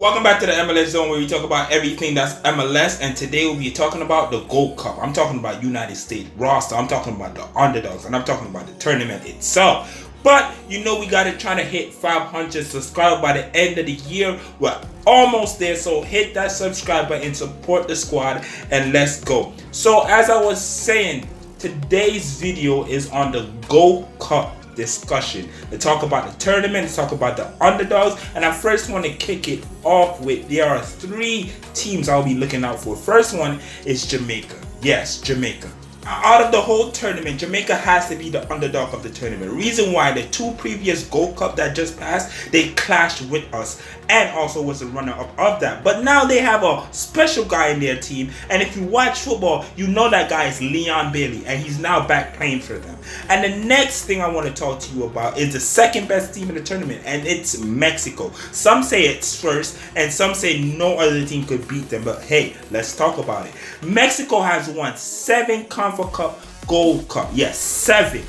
Welcome back to the MLS Zone, where we talk about everything that's MLS, and today we'll be talking about the Gold Cup. I'm talking about United States roster, I'm talking about the Underdogs, and I'm talking about the tournament itself. But you know we gotta try to hit 500 subscribers by the end of the year. We're almost there, so hit that subscribe button, support the squad, and let's go. So as I was saying, today's video is on the Gold Cup discussion. To talk about the tournament, to talk about the underdogs, and I first want to kick it off with there are three teams I'll be looking out for. First one is Jamaica. Yes, Jamaica. Out of the whole tournament, Jamaica has to be the underdog of the tournament. Reason why, the two previous Gold Cup that just passed, they clashed with us and also was a runner-up of that. But now they have a special guy in their team, and if you watch football, you know that guy is Leon Bailey, and he's now back playing for them. And the next thing I want to talk to you about is the second best team in the tournament, and it's Mexico. Some say it's first, and some say no other team could beat them, but hey, let's talk about it. Mexico has won 7 CONCACAF Gold Cup. Yes, 7.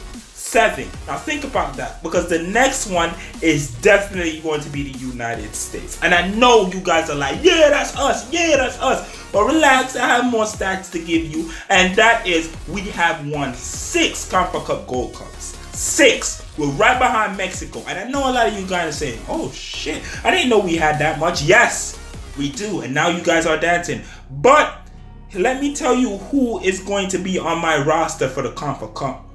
Now think about that, because the next one is definitely going to be the United States. And I know you guys are like, yeah, that's us. But relax, I have more stats to give you, and that is we have won 6 CONCACAF Gold Cups. 6. We're right behind Mexico. And I know a lot of you guys are saying, oh shit, I didn't know we had that much. Yes, we do. And now you guys are dancing. But let me tell you who is going to be on my roster for the CONCACAF.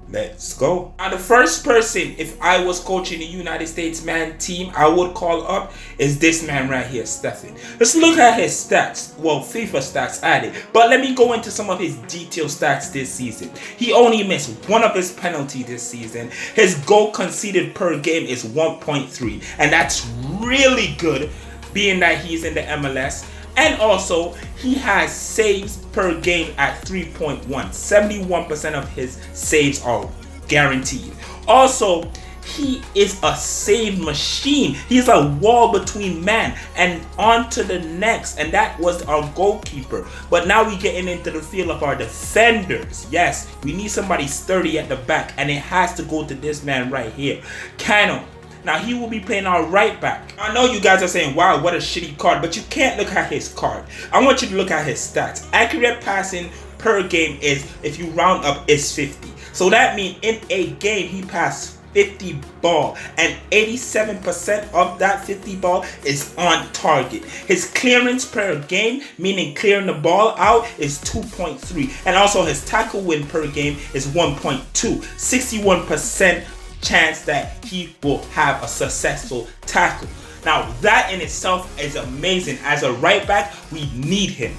Let's go. Now, the first person, if I was coaching the United States team, I would call up is this man right here, Steffen. Let's look at his stats. Well, FIFA stats added. But let me go into some of his detailed stats this season. He only missed one of his penalties this season. His goal conceded per game is 1.3. And that's really good, being that he's in the MLS. And also, he has saves per game at 3.1. 71% of his saves are guaranteed. Also, he is a save machine. He's a wall between man and on to the next. And that was our goalkeeper. But now we're getting into the field of our defenders. Yes, we need somebody sturdy at the back. And it has to go to this man right here, Cannon. Now, he will be playing our right back. I know you guys are saying, wow, what a shitty card, but you can't look at his card. I want you to look at his stats. Accurate passing per game is, if you round up, is 50. So that means in a game, he passed 50 ball, and 87% of that 50 ball is on target. His clearance per game, meaning clearing the ball out, is 2.3. And also his tackle win per game is 1.2. 61% chance that he will have a successful tackle. Now that in itself is amazing. As a right back, we need him.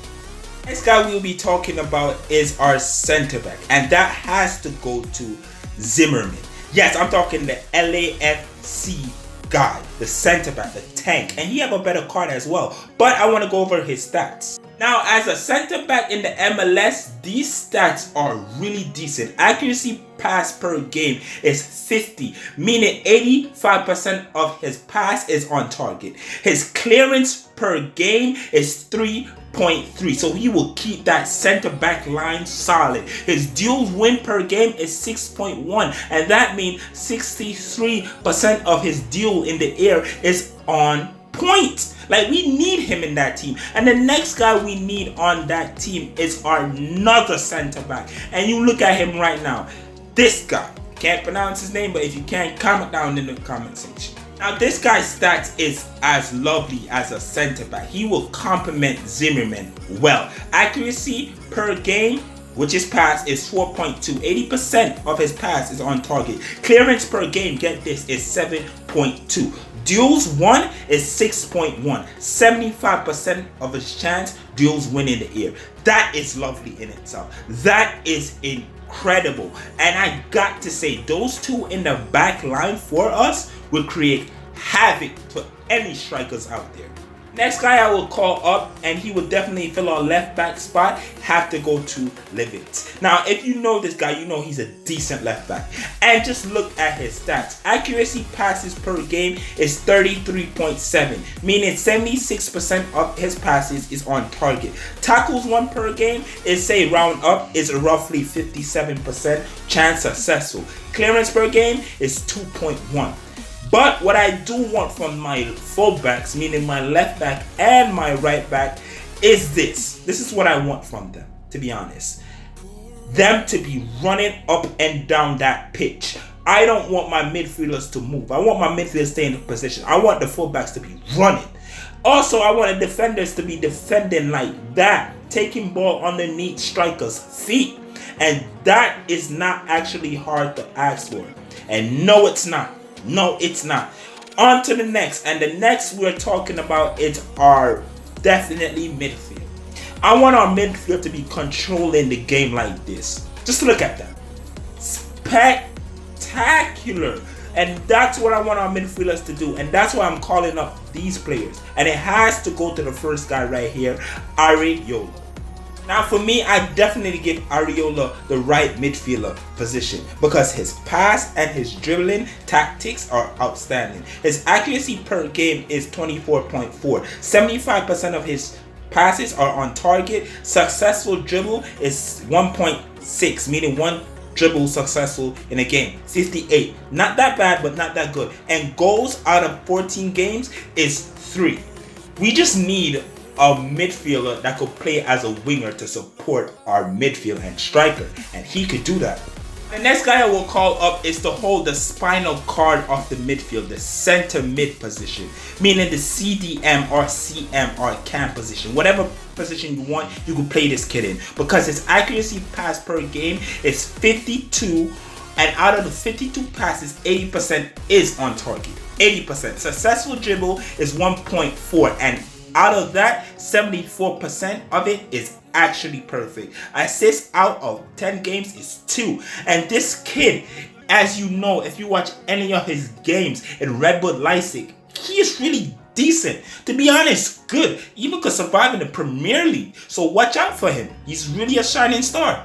Next guy we'll be talking about is our center back, and that has to go to Zimmermann. Yes, I'm talking the LAFC guy, the center back, the tank, and he have a better card as well. But I want to go over his stats. Now, as a center back in the MLS, these stats are really decent. Accuracy pass per game is 50, meaning 85% of his pass is on target. His clearance per game is 3.3, so he will keep that center back line solid. His duels win per game is 6.1, and that means 63% of his duel in the air is on point. Like, we need him in that team. And the next guy we need on that team is our another center back. And you look at him right now. This guy. Can't pronounce his name, but if you can, comment down in the comment section. Now, this guy's stats is as lovely as a center back. He will complement Zimmermann well. Accuracy per game, which is pass, is 4.2. 80% of his pass is on target. Clearance per game, get this, is 7.2. Duels won is 6.1. 75% of his chance duels win in the air. That is lovely in itself. That is incredible. And I got to say, those two in the back line for us will create havoc to any strikers out there. Next guy I will call up, and he will definitely fill our left back spot, have to go to Lovitz. Now, if you know this guy, you know he's a decent left back. And just look at his stats. Accuracy passes per game is 33.7, meaning 76% of his passes is on target. Tackles won per game is, say, round up, is roughly 57% chance successful. Clearance per game is 2.1. But what I do want from my fullbacks, meaning my left back and my right back, is this. This is what I want from them, to be honest. Them to be running up and down that pitch. I don't want my midfielders to move. I want my midfielders to stay in position. I want the fullbacks to be running. Also, I want the defenders to be defending like that, taking ball underneath strikers' feet. And that is not actually hard to ask for. And no, it's not. No, it's not. On to the next. And the next we're talking about is our definitely midfield. I want our midfield to be controlling the game like this. Just look at that. Spectacular. And that's what I want our midfielders to do. And that's why I'm calling up these players. And it has to go to the first guy right here, Arriola. Now for me, I definitely give Arriola the right midfielder position because his pass and his dribbling tactics are outstanding. His accuracy per game is 24.4. 75% of his passes are on target. Successful dribble is 1.6, meaning one dribble successful in a game. 58. Not that bad, but not that good. And goals out of 14 games is 3. We just need a midfielder that could play as a winger to support our midfield and striker, and he could do that. The next guy I will call up is to hold the spinal cord of the midfield, the center mid position, meaning the CDM or CM or CAM position. Whatever position you want, you can play this kid in because his accuracy pass per game is 52, and out of the 52 passes, 80% is on target. 80%. Successful dribble is 1.4, and out of that, 74% of it is actually perfect. Assists out of 10 games is 2. And this kid, as you know, if you watch any of his games in Red Bull Leipzig, he is really decent. To be honest, good. Even could survive in the Premier League. So watch out for him. He's really a shining star.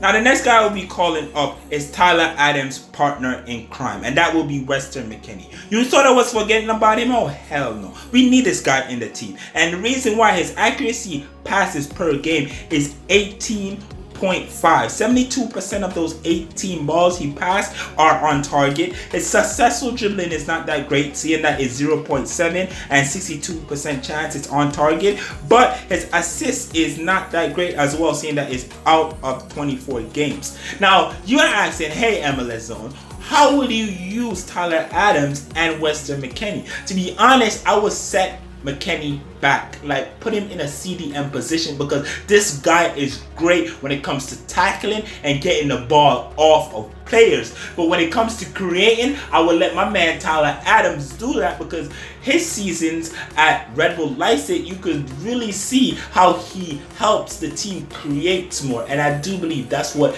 Now the next guy I will be calling up is Tyler Adams' partner in crime, and that will be Weston Mckennie. You thought I was forgetting about him? Oh hell no. We need this guy in the team. And the reason why his accuracy passes per game is 18.5. 72% of those 18 balls he passed are on target. His successful dribbling is not that great, seeing that is 0.7 and 62% chance it's on target. But his assist is not that great as well, seeing that it's out of 24 games. Now, you are asking, hey MLS Zone, how will you use Tyler Adams and Weston Mckennie? To be honest, I would set Mckennie back, like put him in a CDM position, because this guy is great when it comes to tackling and getting the ball off of players. But when it comes to creating, I will let my man Tyler Adams do that, because his seasons at Red Bull Leipzig, you could really see how he helps the team create more, and I do believe that's what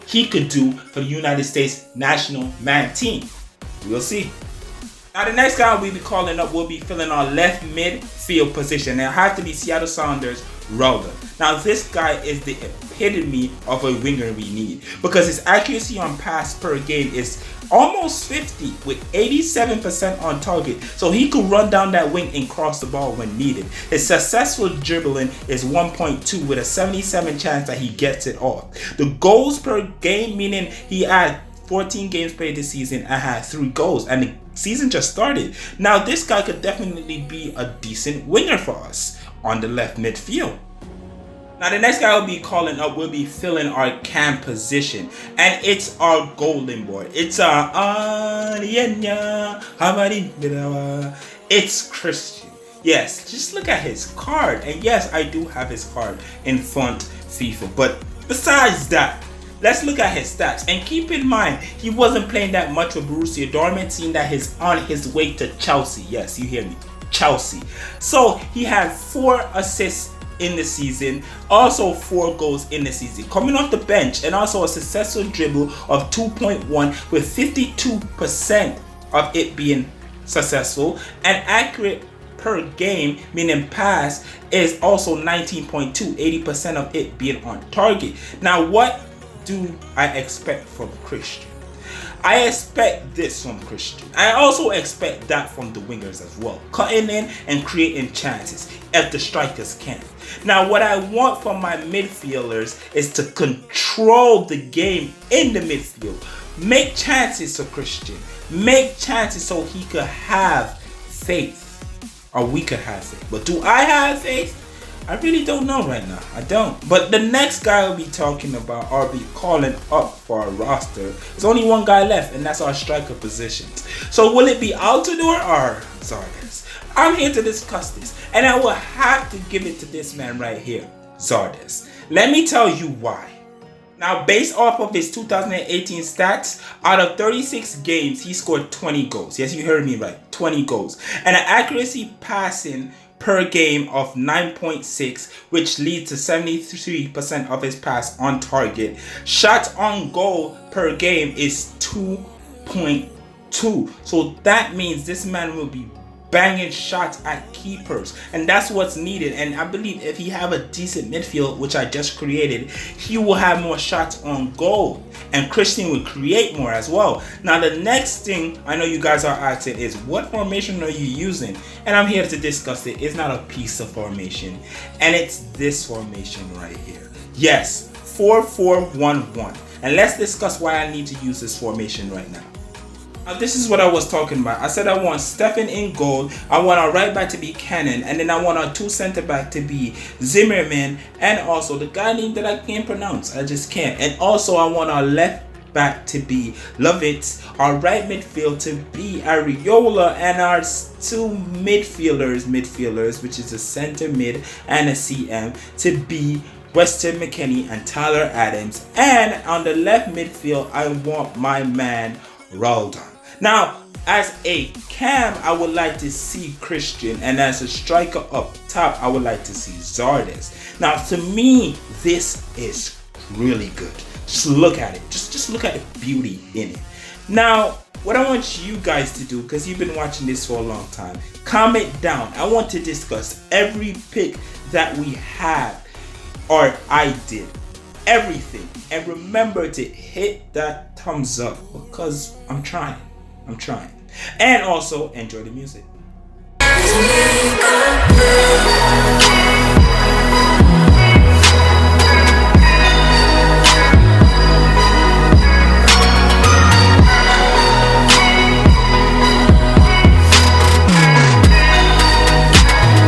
he could do for the United States national man team. We'll see. Now the next guy we'll be calling up will be filling our left midfield position. It has to be Seattle Sounders Roldan. Now this guy is the epitome of a winger we need, because his accuracy on pass per game is almost 50 with 87% on target. So he could run down that wing and cross the ball when needed. His successful dribbling is 1.2 with a 77% chance that he gets it off. The goals per game, meaning he had 14 games played this season and had 3 goals, and the season just started. Now this guy could definitely be a decent winger for us on the left midfield. Now the next guy I'll be calling up will be filling our cam position, and it's our golden boy. It's our it's Cristian. Yes, just look at his card, and yes, I do have his card in front FIFA, but besides that, let's look at his stats, and keep in mind he wasn't playing that much with Borussia Dortmund, seeing that he's on his way to Chelsea. Yes, you hear me, Chelsea. So he had 4 assists in the season, also 4 goals in the season, coming off the bench, and also a successful dribble of 2.1 with 52% of it being successful, and accurate per game, meaning pass, is also 19.2, 80% of it being on target. Now what do I expect from Cristian? I expect this from Cristian. I also expect that from the wingers as well, cutting in and creating chances if the strikers can. Now what I want from my midfielders is to control the game in the midfield. Make chances for Cristian. Make chances so he could have faith. Or we could have faith. But do I have faith? I really don't know right now. I don't. But the next guy I'll be talking about or be calling up for a roster, there's only one guy left, and that's our striker positions. So will it be Altidore or Zardes? I'm here to discuss this, and I will have to give it to this man right here, Zardes. Let me tell you why. Now, based off of his 2018 stats, out of 36 games, he scored 20 goals. Yes, you heard me right, 20 goals. And an accuracy passing per game of 9.6, which leads to 73% of his pass on target. Shots on goal per game is 2.2. So that means this man will be banging shots at keepers, and that's what's needed. And I believe if he have a decent midfield, which I just created, he will have more shots on goal, and Cristian will create more as well. Now the next thing I know you guys are asking is, what formation are you using? And I'm here to discuss it. It's not a piece of formation, and it's this formation right here. Yes, 4-4-1-1. And let's discuss why I need to use this formation right now. Now, this is what I was talking about. I said I want Steffen in goal, I want our right back to be Cannon, and then I want our 2 center back to be Zimmermann, and also the guy name that I can't pronounce, I just can't. And also I want our left back to be Lovitz, our right midfield to be Arriola, and our 2 midfielders, which is a center mid and a CM, to be Weston Mckennie and Tyler Adams. And on the left midfield, I want my man Roldan. Now, as a cam, I would like to see Cristian, and as a striker up top, I would like to see Zardes. Now, to me, this is really good. Just look at it. Just look at the beauty in it. Now, what I want you guys to do, because you've been watching this for a long time, comment down. I want to discuss every pick that we had, or I did. Everything. And remember to hit that thumbs up, because I'm trying. And also enjoy the music.